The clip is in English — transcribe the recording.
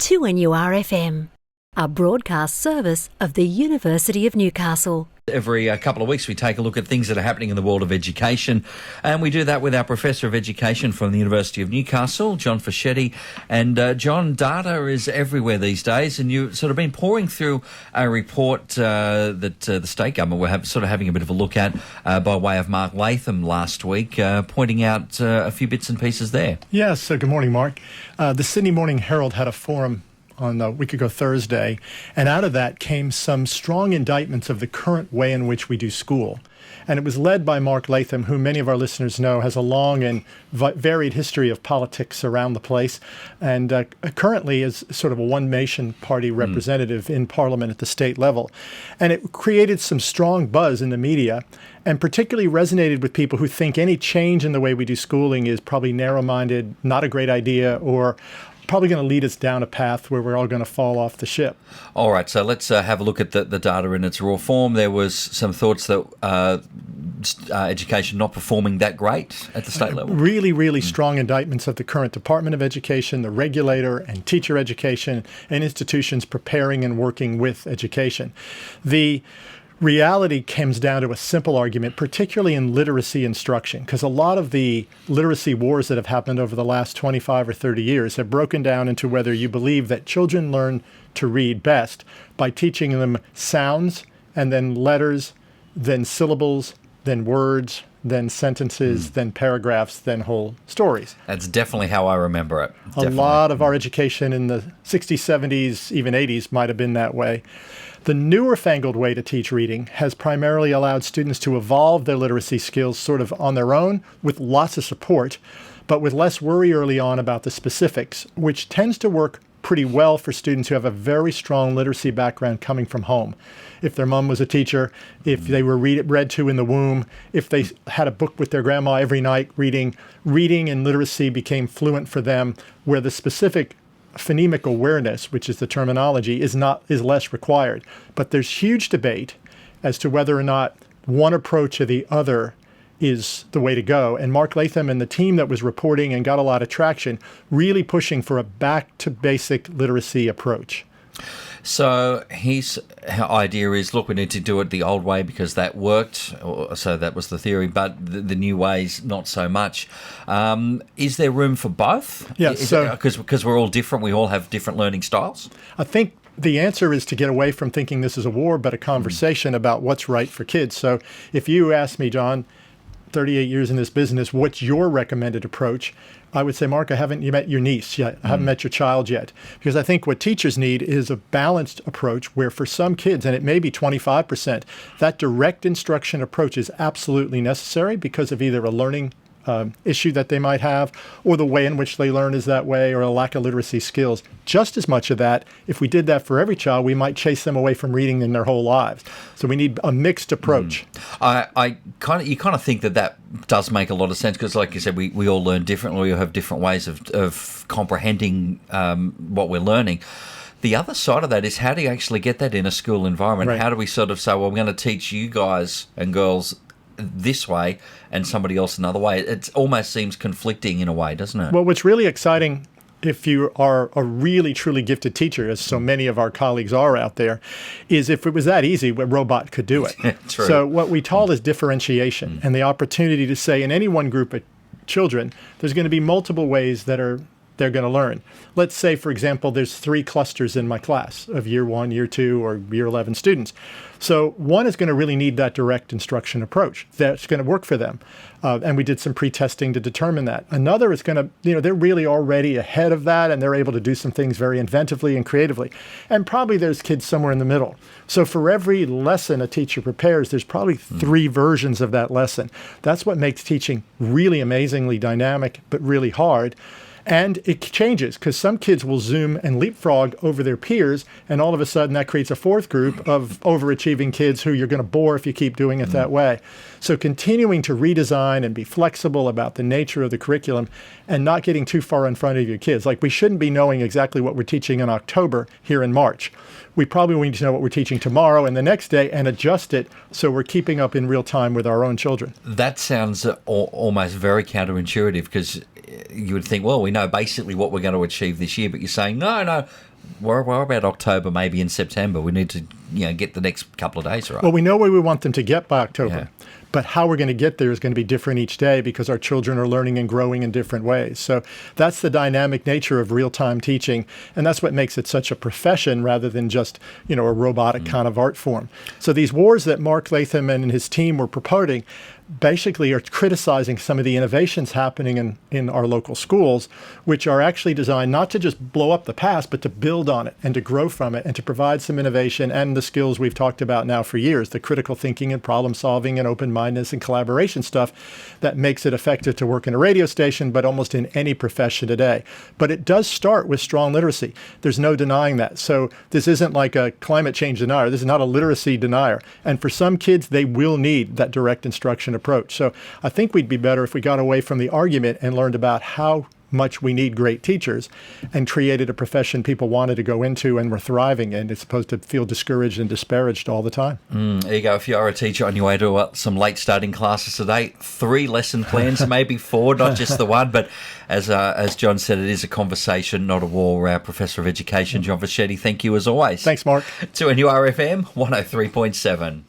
2NURFM, a broadcast service of the University of Newcastle. Every couple of weeks we take a look at things that are happening in the world of education, and we do that with our Professor of Education from the University of Newcastle, John Fischetti. And John, data is everywhere these days, and you've sort of been pouring through a report that the state government were having a bit of a look at by way of Mark Latham last week, pointing out a few bits and pieces there. Yes, so good morning, Mark. The Sydney Morning Herald had a forum on a week ago Thursday, and out of that came some strong indictments of the current way in which we do school. And it was led by Mark Latham, who many of our listeners know has a long and varied history of politics around the place, and currently is sort of a one-nation party representative in Parliament at the state level. And it created some strong buzz in the media, and particularly resonated with people who think any change in the way we do schooling is probably narrow-minded, not a great idea, or probably going to lead us down a path where we're all going to fall off the ship. All right, so let's have a look at the data in its raw form. There was some thoughts that education not performing that great at the state level. Really strong indictments of the current Department of Education, the regulator, and teacher education, and institutions preparing and working with education. The reality comes down to a simple argument, particularly in literacy instruction, because a lot of the literacy wars that have happened over the last 25 or 30 years have broken down into whether you believe that children learn to read best by teaching them sounds and then letters, then syllables, then words, then sentences, then paragraphs, then whole stories. That's definitely how I remember it. A lot of our education in the 60s, 70s, even 80s might have been that way. The newer fangled way to teach reading has primarily allowed students to evolve their literacy skills sort of on their own with lots of support, but with less worry early on about the specifics, which tends to work pretty well for students who have a very strong literacy background coming from home. If their mom was a teacher, if they were read to in the womb, if they had a book with their grandma every night reading and literacy became fluent for them, where the specific phonemic awareness, which is the terminology, is less required. But there's huge debate as to whether or not one approach or the other is the way to go. And Mark Latham and the team that was reporting and got a lot of traction, really pushing for a back-to-basic literacy approach. So his idea is, look, we need to do it the old way because that worked. So that was the theory, but the new ways, not so much. Is there room for both? Yeah, because we're all different. We all have different learning styles. I think the answer is to get away from thinking this is a war, but a conversation about what's right for kids. So if you ask me, John, 38 years in this business, what's your recommended approach? I would say, Mark, I haven't met your niece yet. I haven't met your child yet. Because I think what teachers need is a balanced approach where for some kids, and it may be 25%, that direct instruction approach is absolutely necessary because of either a learning issue that they might have, or the way in which they learn is that way, or a lack of literacy skills. Just as much of that, if we did that for every child, we might chase them away from reading in their whole lives. So we need a mixed approach. You kind of think that does make a lot of sense because, like you said, we all learn differently. We all have different ways of comprehending what we're learning. The other side of that is how do you actually get that in a school environment? Right. How do we sort of say, well, I'm going to teach you guys and girls this way and somebody else another way? It almost seems conflicting in a way, doesn't it? Well, what's really exciting if you are a really truly gifted teacher, as so many of our colleagues are out there, is if it was that easy, a robot could do it. True. So what we call is differentiation and the opportunity to say in any one group of children, there's going to be multiple ways that they're going to learn. Let's say, for example, there's 3 clusters in my class of year 1, year 2, or year 11 students. So one is going to really need that direct instruction approach. That's going to work for them. And we did some pre-testing to determine that. Another is going to, they're really already ahead of that, and they're able to do some things very inventively and creatively. And probably there's kids somewhere in the middle. So for every lesson a teacher prepares, there's probably 3 versions of that lesson. That's what makes teaching really amazingly dynamic, but really hard. And it changes because some kids will zoom and leapfrog over their peers, and all of a sudden that creates a 4th group of overachieving kids who you're going to bore if you keep doing it that way. So continuing to redesign and be flexible about the nature of the curriculum and not getting too far in front of your kids. Like we shouldn't be knowing exactly what we're teaching in October here in March. We probably need to know what we're teaching tomorrow and the next day and adjust it so we're keeping up in real time with our own children. That sounds almost very counterintuitive because you would think, well, we know basically what we're going to achieve this year, but you're saying, no, What about October, maybe in September? We need to, get the next couple of days right. Well, we know where we want them to get by October. Yeah. But how we're going to get there is going to be different each day because our children are learning and growing in different ways. So that's the dynamic nature of real-time teaching, and that's what makes it such a profession rather than just, a robotic kind of art form. So these wars that Mark Latham and his team were promoting basically are criticizing some of the innovations happening in our local schools, which are actually designed not to just blow up the past, but to build on it and to grow from it and to provide some innovation and the skills we've talked about now for years, the critical thinking and problem solving and open-mindedness and collaboration stuff that makes it effective to work in a radio station, but almost in any profession today. But it does start with strong literacy. There's no denying that. So this isn't like a climate change denier. This is not a literacy denier. And for some kids, they will need that direct instruction approach. So I think we'd be better if we got away from the argument and learned about how much we need great teachers and created a profession people wanted to go into and were thriving in, as opposed to feel discouraged and disparaged all the time. There you go. If you are a teacher on your way to some late starting classes today, 3 lesson plans, maybe 4, not just the one. But as John said, it is a conversation, not a war. Our Professor of Education, John Fischetti, thank you as always. Thanks, Mark. To NURFM 103.7.